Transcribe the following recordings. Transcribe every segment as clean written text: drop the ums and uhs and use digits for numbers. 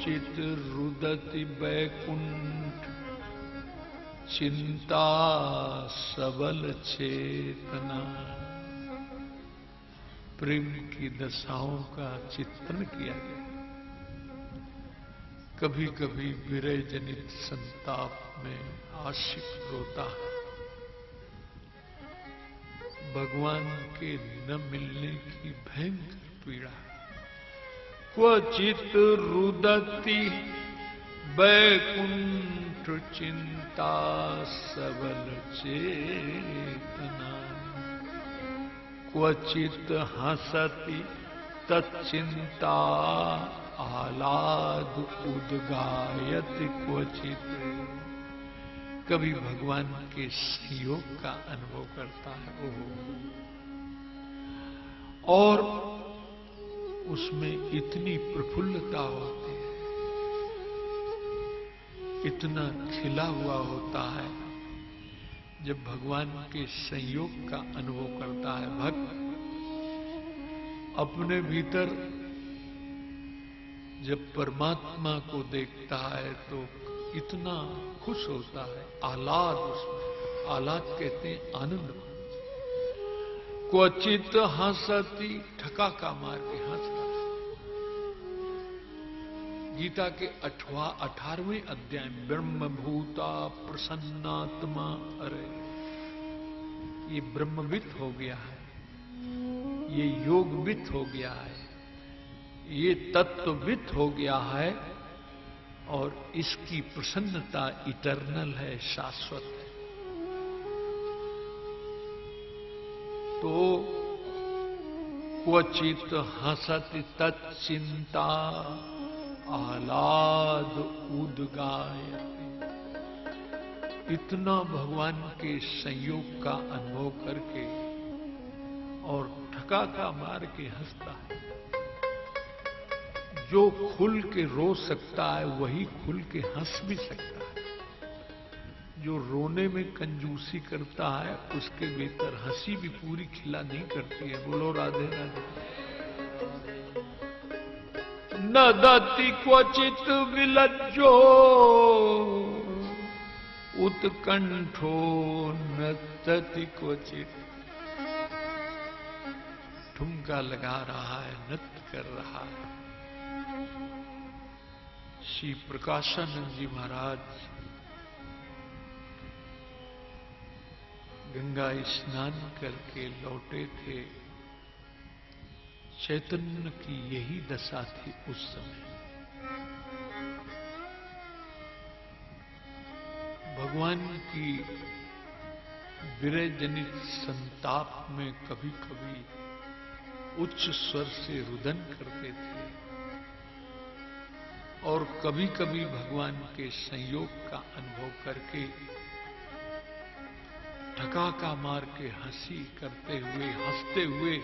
क्वचित रुदति बैकुंठ चिंता सबल चेतना। प्रेम की दशाओं का चित्रण किया गया। कभी कभी विरह जनित संताप में आशिक रोता है, भगवान के न मिलने की भयंकर पीड़ा। क्वचित रुदति बैकुंठ चिंता सबल चेतना। क्वचित हंसति तच्चिंता आह्लाद उद्गायति क्वचित। कभी भगवान के सहयोग का अनुभव करता है और उसमें इतनी प्रफुल्लता होती है, इतना खिला हुआ होता है। जब भगवान के संयोग का अनुभव करता है भक्त, अपने भीतर जब परमात्मा को देखता है तो इतना खुश होता है, आह्लाद। उसमें आह्लाद कहते हैं आनंद। क्वचित हंसती, ठकाका मार के हंस रहा। गीता के 18वें अध्याय ब्रह्मभूता प्रसन्नात्मा। अरे ये ब्रह्मविद हो गया है, ये योगविद हो गया है, ये तत्वविद हो गया है और इसकी प्रसन्नता इटर्नल है, शाश्वत है। तो क्वचित हंसति तच्चिंता आह्लाद उद्गायति। इतना भगवान के संयोग का अनुभव करके और ठकाका मार के हंसता है। जो खुल के रो सकता है वही खुल के हंस भी सकता है। जो रोने में कंजूसी करता है उसके भीतर हंसी भी पूरी खिला नहीं करती है। बोलो राधे राधे। नदति क्वचित विलज्जो उत्कंठो नर्तति क्वचित। ठुमका लगा रहा है, नृत्य कर रहा है। श्री प्रकाशानंद जी महाराज गंगा स्नान करके लौटे थे। चैतन्य की यही दशा थी उस समय। भगवान की विरह जनित संताप में कभी कभी उच्च स्वर से रुदन करते थे और कभी कभी भगवान के संयोग का अनुभव करके ठकाका मार के हंसी करते हुए, हंसते हुए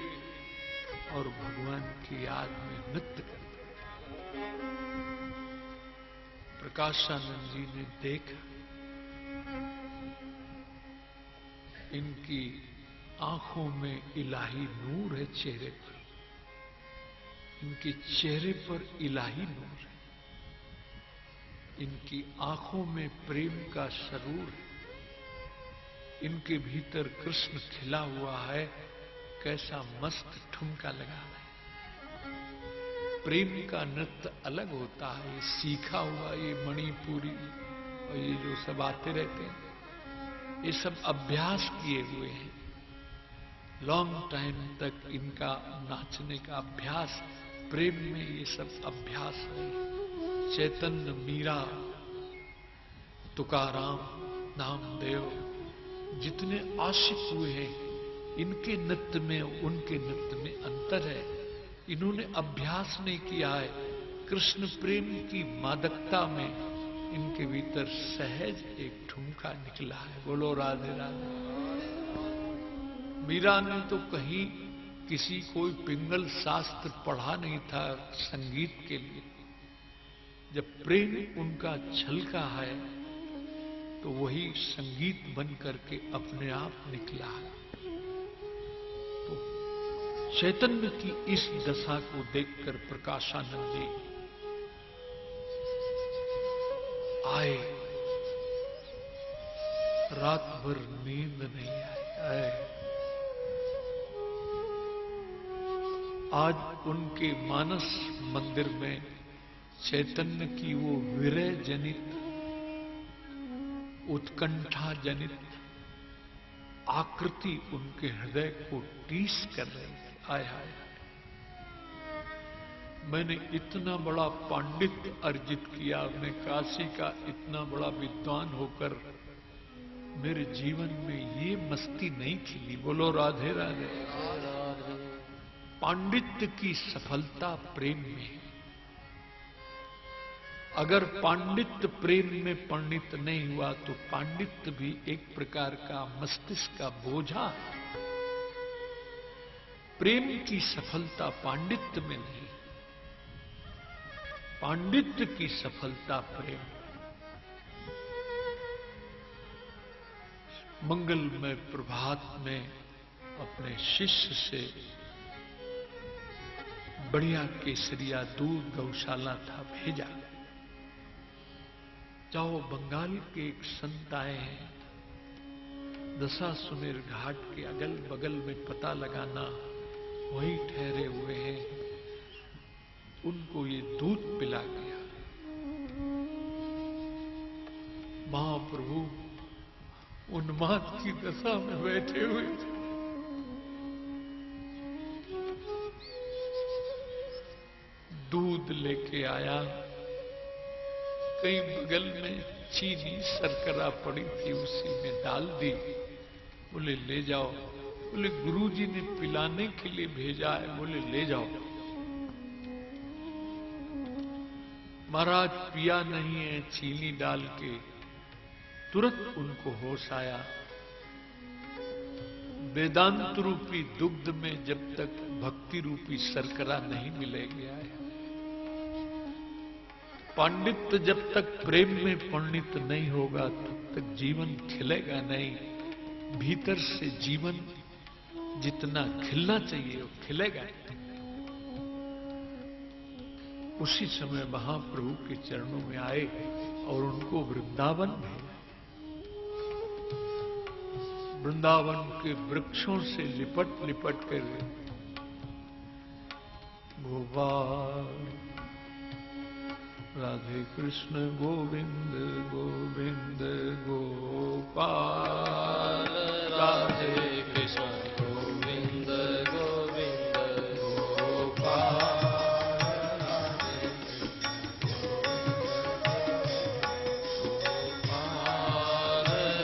और भगवान की याद में नृत्य करते थे। प्रकाशानंद जी ने देखा इनकी आंखों में इलाही नूर है, चेहरे पर, इनके चेहरे पर इलाही नूर है, इनकी आंखों में प्रेम का सरूर है, इनके भीतर कृष्ण खिला हुआ है। कैसा मस्त ठुमका लगा रहे हैं। प्रेम का नृत्य अलग होता है। ये सीखा हुआ, ये मणिपुरी और ये जो सब आते रहते हैं, ये सब अभ्यास किए हुए हैं। लॉन्ग टाइम तक इनका नाचने का अभ्यास, प्रेम में ये सब अभ्यास है। चैतन्य, मीरा, तुकाराम, नामदेव जितने आशिक हुए हैं, इनके नृत्य में उनके नृत्य में अंतर है। इन्होंने अभ्यास नहीं किया है। कृष्ण प्रेम की मादकता में इनके भीतर सहज एक ठुमका निकला है। बोलो राधे राधे। मीरा ने तो कहीं किसी कोई पिंगल शास्त्र पढ़ा नहीं था संगीत के लिए। जब प्रेम उनका छलका है तो वही संगीत बन करके अपने आप निकला है। तो चैतन्य की इस दशा को देखकर प्रकाशानंद जी आए, रात भर नींद नहीं आई। आज उनके मानस मंदिर में चैतन्य की वो विरह जनित, उत्कंठा जनित आकृति उनके हृदय को टीस कर रही है। आय हाय, मैंने इतना बड़ा पांडित्य अर्जित किया, मैं काशी का इतना बड़ा विद्वान होकर मेरे जीवन में ये मस्ती नहीं खिली। बोलो राधे राधे। पांडित्य की सफलता प्रेम में है। अगर पांडित्य प्रेम में परिणित नहीं हुआ तो पांडित्य भी एक प्रकार का मस्तिष्क का बोझा है। प्रेम की सफलता पांडित्य में नहीं, पांडित्य की सफलता प्रेम। मंगलमय प्रभात में अपने शिष्य से बढ़िया केसरिया दूध गौशाला था भेजा, जाओ बंगाल के एक संत आए हैं, दशाश्वमेध घाट के अगल बगल में पता लगाना, वहीं ठहरे हुए हैं, उनको ये दूध पिला गया। महाप्रभु उन्माद की दशा में बैठे हुए थे। दूध लेके आया, कहीं बगल में चीनी शर्करा पड़ी थी, उसी में डाल दी। बोले ले जाओ। बोले गुरुजी ने पिलाने के लिए भेजा है। बोले ले जाओ। महाराज पिया नहीं है, चीनी डाल के तुरंत उनको होश आया। वेदांत रूपी दुग्ध में जब तक भक्ति रूपी शर्करा नहीं मिलेगी, पांडित्य जब तक प्रेम में परिणित नहीं होगा तब तक जीवन खिलेगा नहीं। भीतर से जीवन जितना खिलना चाहिए वो खिलेगा नहीं। उसी समय महाप्रभु के चरणों में आए और उनको वृंदावन भेजा। वृंदावन के वृक्षों से लिपट लिपट कर गोपाल राधे कृष्ण गोविंद गोविंद गोपाल, राधे कृष्ण गोविंद गोविंद गोपाल,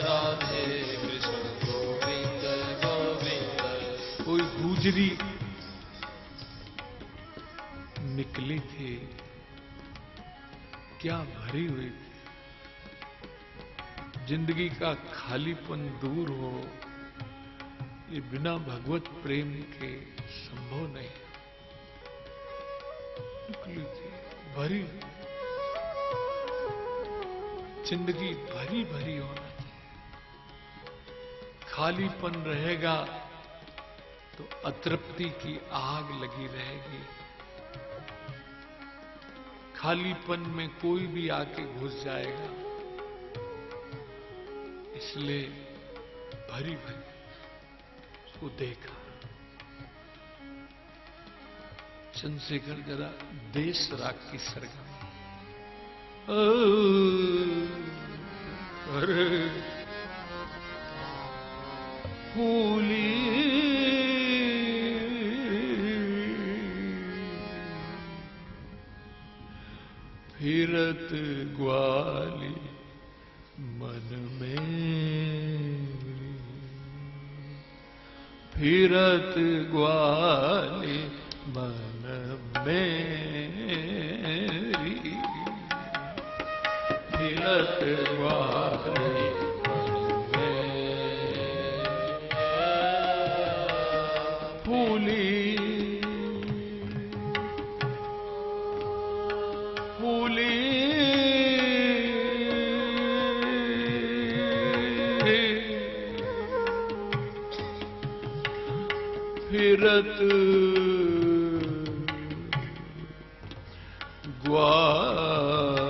राधे कृष्ण गोविंद गोविंद। कोई गुजरी निकली थी, क्या भरी हुई थी। जिंदगी का खालीपन दूर हो, ये बिना भगवत प्रेम के संभव नहीं। निकली थी भरी, जिंदगी भरी भरी होना चाहिए। खालीपन रहेगा तो अतृप्ति की आग लगी रहेगी। खालीपन में कोई भी आके घुस जाएगा, इसलिए भरी भरी उसको देखा। चंद्रशेखर जरा देश राग की सरगम। अरे फूली फिरत ग्वाली मन में, फिरत ग्वाली मन मेरी, फिरत ग्वाली मन में फूली फिरत ग्वाली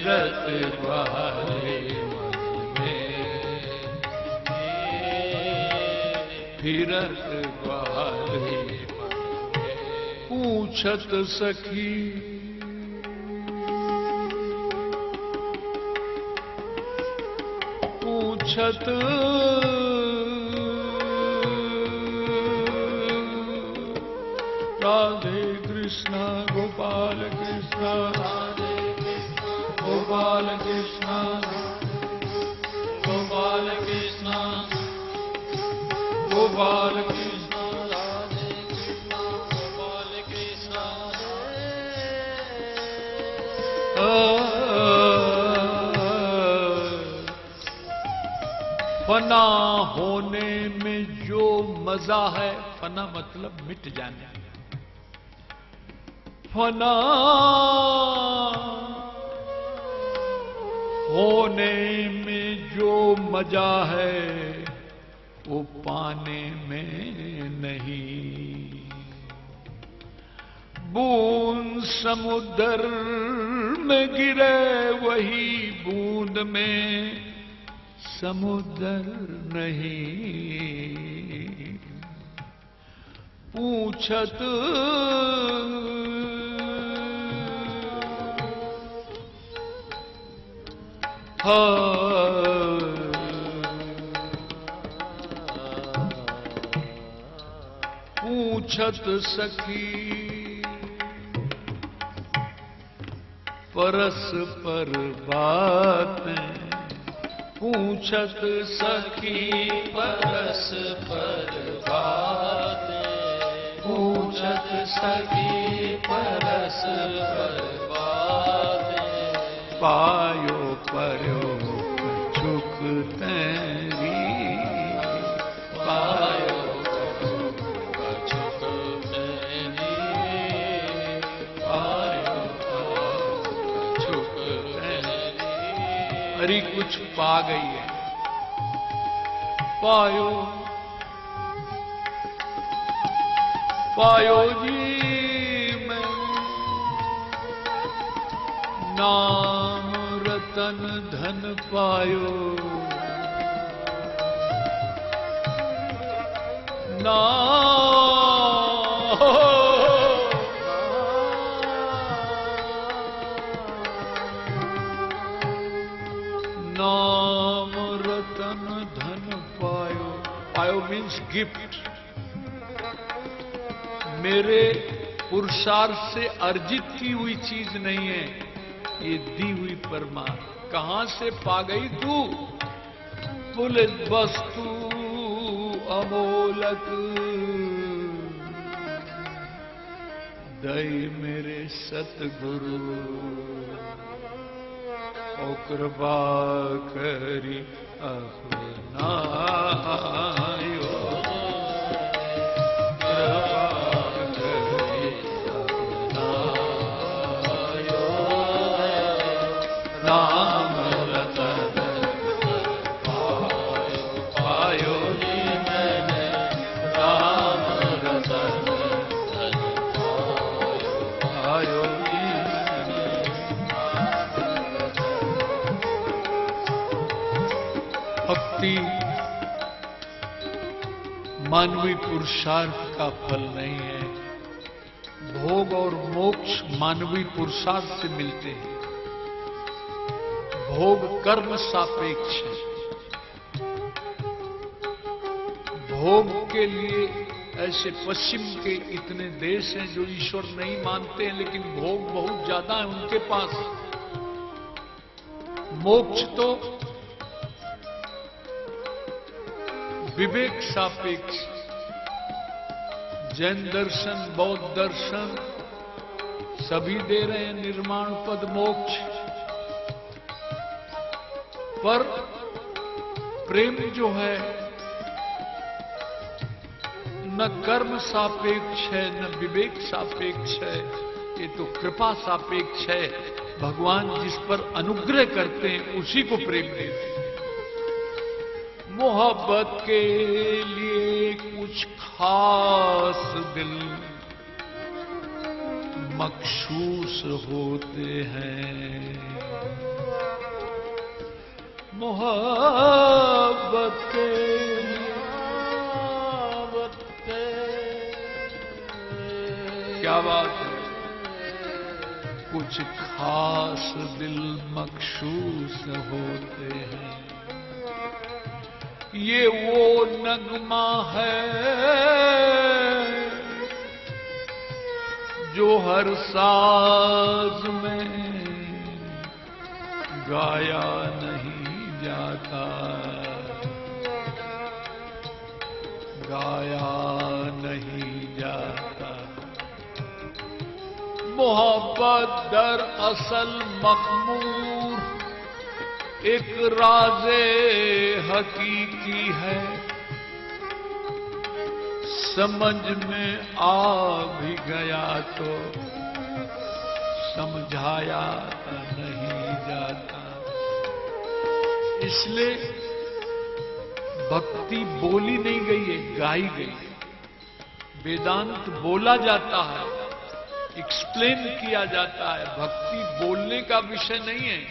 फिरत ग्वाले मन में, फिरत ग्वाले मन में। पूछत सखी पूछत राधे कृष्ण गोपाल कृष्ण, राधे कृष्ण गोपाल कृष्ण, गोपाल कृष्ण गोपाल कृष्ण, राधे कृष्ण गोपाल कृष्ण। फना होने में जो मजा है, फना मतलब मिट जाने, फना होने में जो मजा है वो पाने में नहीं। बूंद समुद्र में गिरे वही बूंद में समुद्र नहीं। पूछत पूछत सखी परस्पर बातें, पूछत सखी परस्पर बातें, पूछत सखी परस्पर बातें। पायो पर्यो कछुक तेरी, पायो कछुक तेरी, पायो कछुक तेरी। अरे कुछ पा गई है, पायो पायो जी मैं नाम रतन धन पायो, नाम रतन धन पायो। पायो मीन्स गिफ्ट। मेरे पुरुषार्थ से अर्जित की हुई चीज नहीं है, ये दी हुई परमात्मा। कहां से पा गई तू? बोले वस्तु अमोलक दई मेरे सतगुरु, ओ कृपा करी अपनायो, नाम रतन पायो, पायो जी मैंने नाम रतन पायो जी मैंने। भक्ति मानवीय पुरुषार्थ का फल नहीं है। भोग और मोक्ष मानवीय पुरुषार्थ से मिलते हैं। भोग कर्म सापेक्ष है। भोग के लिए ऐसे पश्चिम के इतने देश हैं जो ईश्वर नहीं मानते हैं, लेकिन भोग बहुत ज्यादा है उनके पास। मोक्ष तो विवेक सापेक्ष। जैन दर्शन, बौद्ध दर्शन सभी दे रहे हैं निर्माण पद मोक्ष, पर प्रेम जो है न कर्म सापेक्ष है न विवेक सापेक्ष है, ये तो कृपा सापेक्ष है। भगवान जिस पर अनुग्रह करते हैं उसी को प्रेम देते हैं। मोहब्बत के लिए कुछ खास दिल मखसूस होते हैं। मोहब्बत क्या बात है, कुछ खास दिल मखसूस होते हैं। ये वो नगमा है जो हर साज में गाया नहीं जाता, गाया नहीं जाता। मोहब्बत दर असल मखमूर एक राज़े हकीकी है, समझ में आ भी गया तो समझाया नहीं जाता। इसलिए भक्ति बोली नहीं गई है, गाई गई है। वेदांत बोला जाता है, एक्सप्लेन किया जाता है। भक्ति बोलने का विषय नहीं है।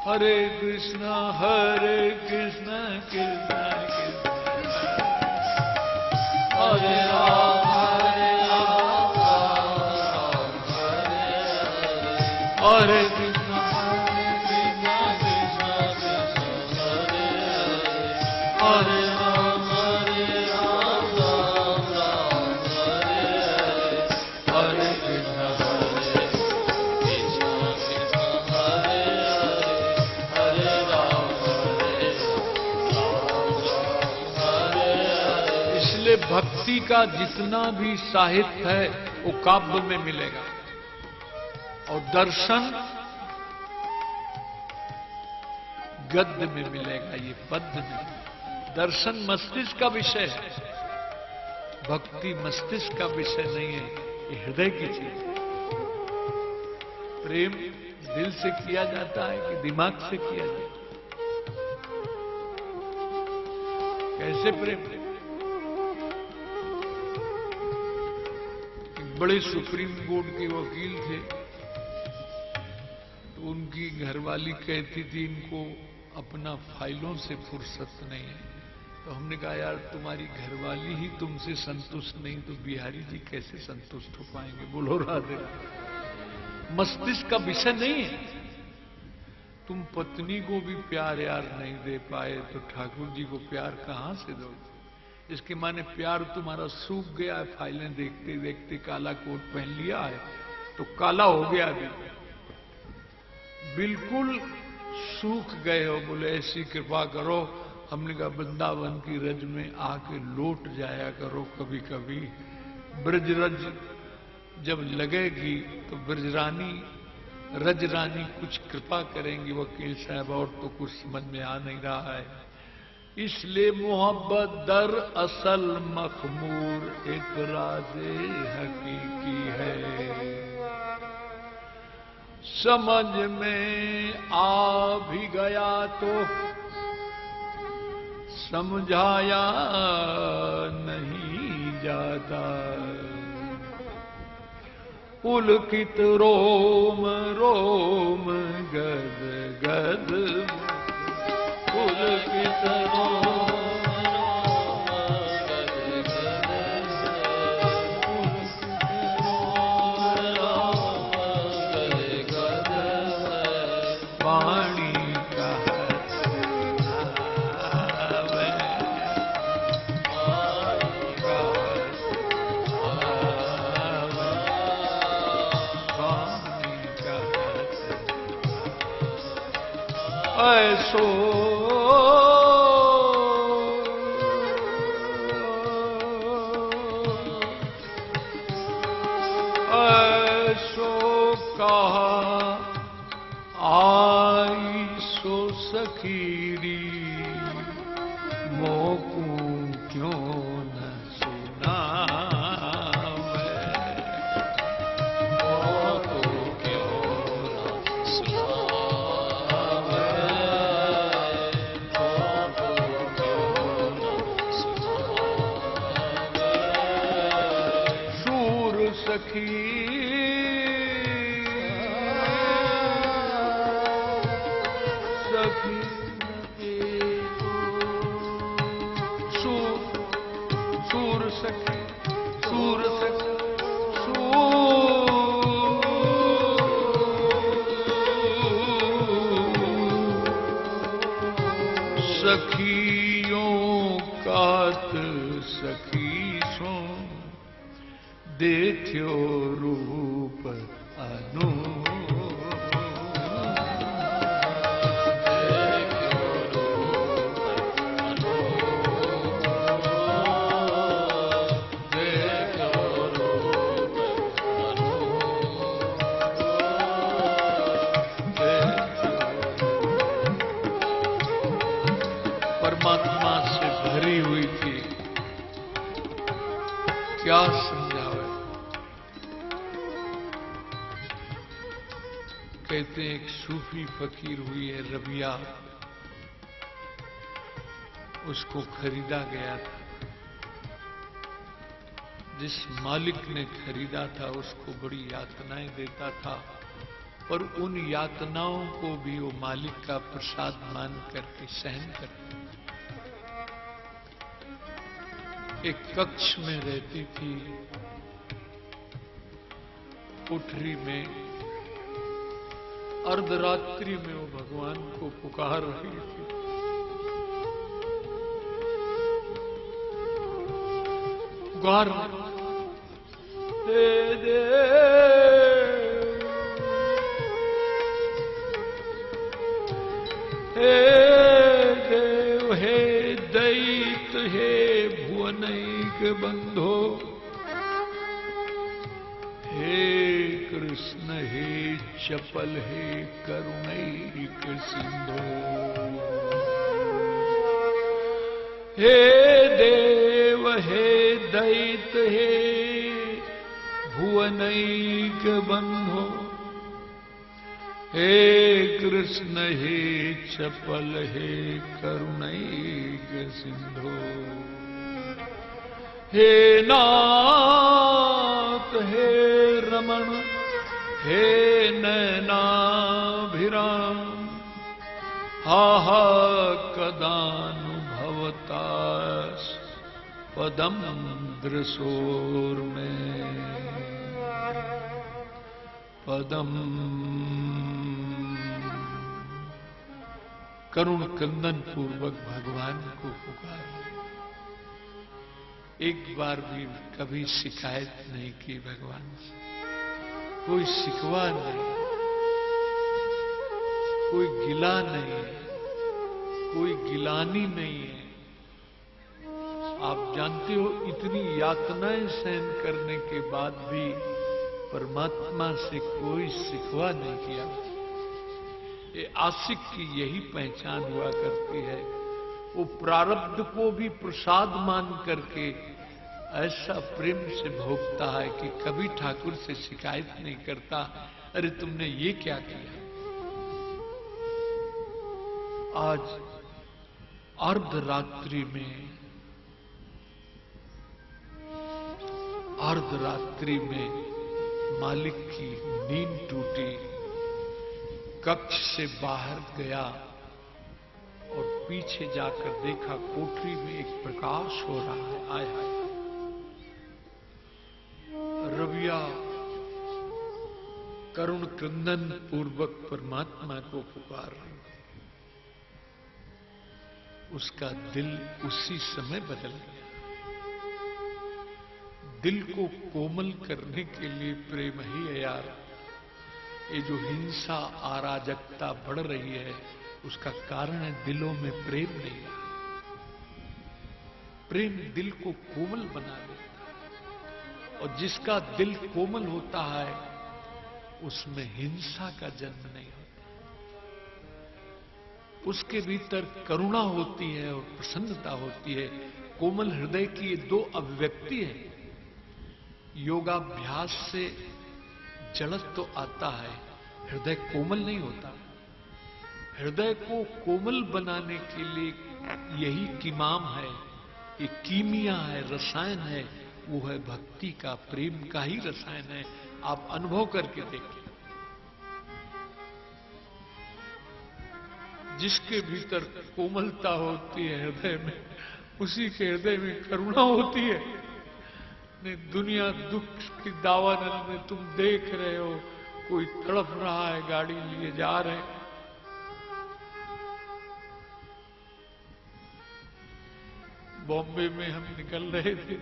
हरे कृष्णा कृष्णा कृष्णा हरे राम हरे कृष्णा कृष्णा कृष्णा हरे राम राम राम हरे कृष्णा कृष्णा कृष्णा हरे राम हरे। इसलिए भक्ति का जितना भी साहित्य है वो काव्य में मिलेगा, और दर्शन गद्य में मिलेगा, ये पद्य में। दर्शन मस्तिष्क का विषय है, भक्ति मस्तिष्क का विषय नहीं है, ये हृदय की चीज है। प्रेम दिल से किया जाता है कि दिमाग से किया जाता है? कैसे प्रेम? एक बड़े सुप्रीम कोर्ट के वकील थे, उनकी घरवाली कहती थी इनको अपना फाइलों से फुर्सत नहीं है। तो हमने कहा यार तुम्हारी घरवाली ही तुमसे संतुष्ट नहीं तो बिहारी जी कैसे संतुष्ट हो पाएंगे? बोलो राधे। मस्तिष्क का विषय नहीं है। तुम पत्नी को भी प्यार यार नहीं दे पाए तो ठाकुर जी को प्यार कहां से दोगे? इसके माने प्यार तुम्हारा सूख गया है, फाइलें देखते देखते काला कोट पहन लिया है तो काला हो गया अभी, बिल्कुल सूख गए हो। बोले ऐसी कृपा करो, हमने कहा वृंदावन की रज में आके लौट जाया करो कभी कभी। ब्रजरज जब लगेगी तो ब्रजरानी रजरानी कुछ कृपा करेंगी वकील साहब, और तो कुछ समझ में आ नहीं रहा है। इसलिए मोहब्बत दर असल मखमूर एक राज़े हकीकी है, समझ में आ भी गया तो समझाया नहीं जाता। पुलकित रोम रोम गद गद, पुलकित रोम ऐसो ऐसो कहा आई सो सखीरी, मोकू क्यों न सुना सखी सखी सूर सखी सूर सखी सखियों कात सखी सो देखो रूप अनु परमात्मा से भरी हुई थी। क्या समझावे? कहते हैं एक सूफी फकीर हुई है रबिया, उसको खरीदा गया था। जिस मालिक ने खरीदा था उसको बड़ी यातनाएं देता था, और उन यातनाओं को भी वो मालिक का प्रसाद मान करके सहन करता। एक कक्ष में रहती थी, कोठरी में। अर्धरात्रि में वो भगवान को पुकार रही थी। पुकार, हे देव, हे देव, हे दैत, हे भुवनैक बंधो, हे कृष्ण, हे चपल, हे करुणैक सिंधो। हे देव, हे दैत, हे भुवनैक बंधो, हे कृष्ण, हे चपल, हे करुणैक सिंधो। हे नाथ, हे रमण, हे नैनाभिराम, हा हा कदानुभवतास पदम दृशोर में, पदम। करुण क्रंदन पूर्वक भगवान को पुकार। एक बार भी कभी शिकायत नहीं की भगवान से, कोई शिकवा नहीं, कोई गिला नहीं, कोई गिलानी नहीं है। आप जानते हो इतनी यातनाएं सहन करने के बाद भी परमात्मा से कोई शिकवा नहीं किया। ये आशिक की यही पहचान हुआ करती है। वो प्रारब्ध को भी प्रसाद मान करके ऐसा प्रेम से भोगता है कि कभी ठाकुर से शिकायत नहीं करता, अरे तुमने ये क्या किया। आज अर्धरात्रि में मालिक की नींद टूटी, कक्ष से बाहर गया और पीछे जाकर देखा कोठरी में एक प्रकाश हो रहा है। आय हाय, रबिया करुण क्रंदन पूर्वक परमात्मा को पुकार रही। उसका दिल उसी समय बदल गया। दिल को कोमल करने के लिए प्रेम ही है यार। ये जो हिंसा अराजकता बढ़ रही है उसका कारण है दिलों में प्रेम नहीं है। प्रेम दिल को कोमल बना देता है, और जिसका दिल कोमल होता है उसमें हिंसा का जन्म नहीं होता। उसके भीतर करुणा होती है और प्रसन्नता होती है। कोमल हृदय की ये दो अभिव्यक्ति है। योगाभ्यास से जड़त तो आता है, हृदय कोमल नहीं होता। हृदय को कोमल बनाने के लिए यही किमाम है, ये कीमिया है, रसायन है, वो है भक्ति का, प्रेम का ही रसायन है। आप अनुभव करके देखिए। जिसके भीतर कोमलता होती है हृदय में, उसी के हृदय में करुणा होती है। नहीं, दुनिया दुख की दावानल में तुम देख रहे हो, कोई तड़प रहा है, गाड़ी लिए जा रहे हैं। बॉम्बे में हम निकल रहे थे,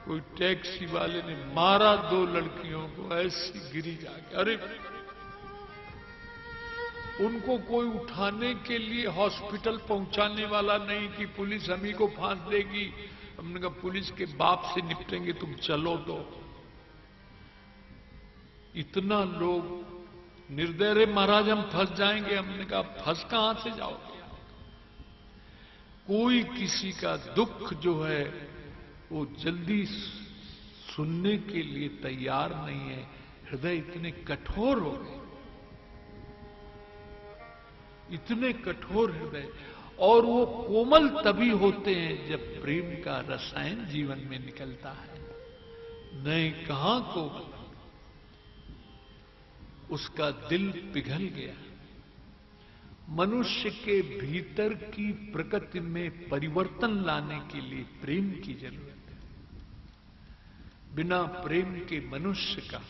कोई टैक्सी वाले ने मारा 2 लड़कियों को, ऐसी गिरी जाके। अरे उनको कोई उठाने के लिए हॉस्पिटल पहुंचाने वाला नहीं कि पुलिस हम ही को फांस देगी। हमने कहा पुलिस के बाप से निपटेंगे, तुम चलो। तो इतना लोग निर्दय, रे महाराज हम फंस जाएंगे। हमने कहा फंस कहां से जाओगे? कोई किसी का दुख जो है वो जल्दी सुनने के लिए तैयार नहीं है। हृदय इतने कठोर हो गए, इतने कठोर हृदय। और वो कोमल तभी होते हैं जब प्रेम का रसायन जीवन में निकलता है। नहीं, कहां कोमल, उसका दिल पिघल गया। मनुष्य के भीतर की प्रकृति में परिवर्तन लाने के लिए प्रेम की जरूरत है। बिना प्रेम के मनुष्य का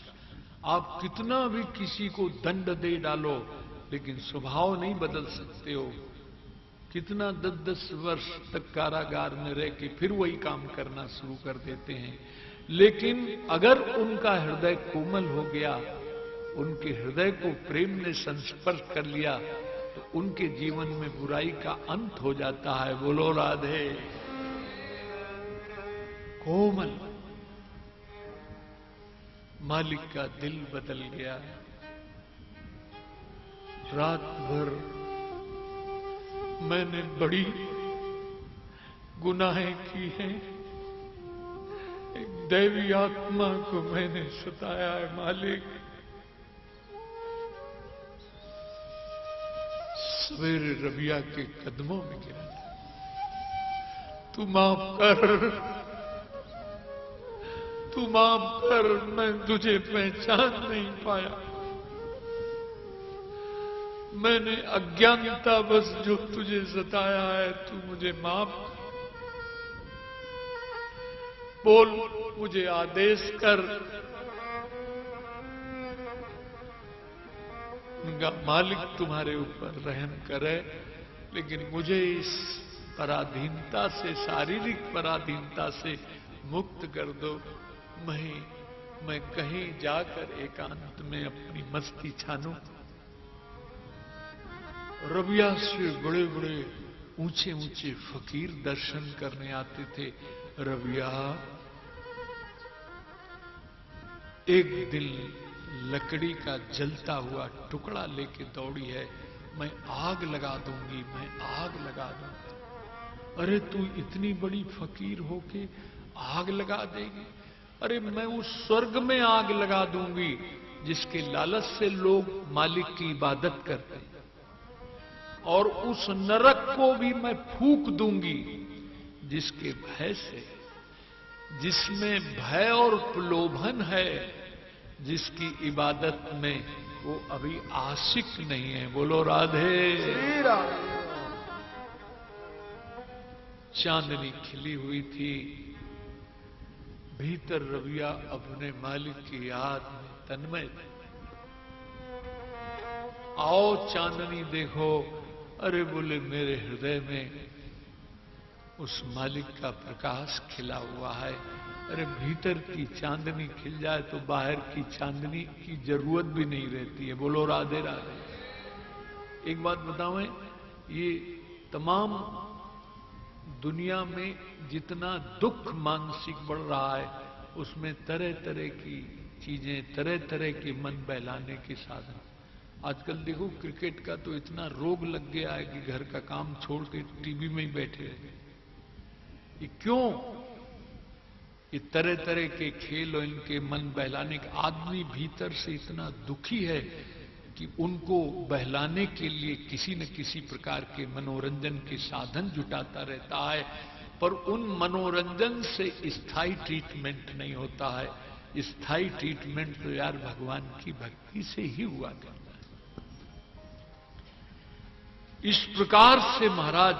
आप कितना भी किसी को दंड दे डालो, लेकिन स्वभाव नहीं बदल सकते हो। कितना 10-10 वर्ष तक कारागार में रह के फिर वही काम करना शुरू कर देते हैं। लेकिन अगर उनका हृदय कोमल हो गया, उनके हृदय को प्रेम ने संस्पर्श कर लिया, तो उनके जीवन में बुराई का अंत हो जाता है। बोलो राधे। कोमल, मालिक का दिल बदल गया। रात भर मैंने बड़ी गुनाहें की हैं, एक दैवी आत्मा को मैंने सताया है मालिक। सवेरे रबिया के कदमों में गिरा, तू माफ कर, तू माफ कर, मैं तुझे पहचान नहीं पाया। मैंने अज्ञानता बस जो तुझे सताया है, तू मुझे माफ कर। बोल, मुझे आदेश कर। उनका मालिक तुम्हारे ऊपर रहम करे, लेकिन मुझे इस पराधीनता से, शारीरिक पराधीनता से मुक्त कर दो। मैं कहीं जाकर एकांत में अपनी मस्ती छानूं। रबिया से बड़े बड़े ऊंचे ऊंचे फकीर दर्शन करने आते थे। रबिया एक दिन लकड़ी का जलता हुआ टुकड़ा लेके दौड़ी है, मैं आग लगा दूंगी, मैं आग लगा दूंगी। अरे तू इतनी बड़ी फकीर होके आग लगा देगी? अरे मैं उस स्वर्ग में आग लगा दूंगी जिसके लालच से लोग मालिक की इबादत करते हैं, और उस नरक को भी मैं फूंक दूंगी जिसके भय से, जिसमें भय और प्रलोभन है, जिसकी इबादत में वो अभी आशिक नहीं है। बोलो राधे। चांदनी खिली हुई थी, भीतर रबिया अपने मालिक की याद में तन्मय थे। आओ चांदनी देखो। अरे बोले, मेरे हृदय में उस मालिक का प्रकाश खिला हुआ है। अरे भीतर की चांदनी खिल जाए तो बाहर की चांदनी की जरूरत भी नहीं रहती है। बोलो राधे राधे। एक बात बताएं, ये तमाम दुनिया में जितना दुख मानसिक बढ़ रहा है, उसमें तरह तरह की चीजें, तरह तरह के मन बहलाने के साधन। आजकल देखो, क्रिकेट का तो इतना रोग लग गया है कि घर का काम छोड़ के टीवी में ही बैठे रहते। ये क्यों? ये तरह तरह के खेल और इनके मन बहलाने का। आदमी भीतर से इतना दुखी है कि उनको बहलाने के लिए किसी न किसी प्रकार के मनोरंजन के साधन जुटाता रहता है। पर उन मनोरंजन से स्थायी ट्रीटमेंट नहीं होता है। स्थायी ट्रीटमेंट तो यार भगवान की भक्ति से ही हुआ करता है। इस प्रकार से महाराज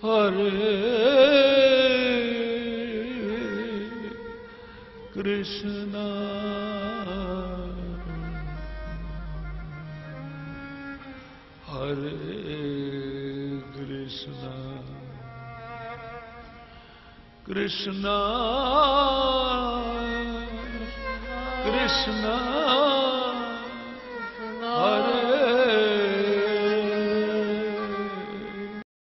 हरे कृष्णा हरे कृष्णा कृष्णा कृष्णा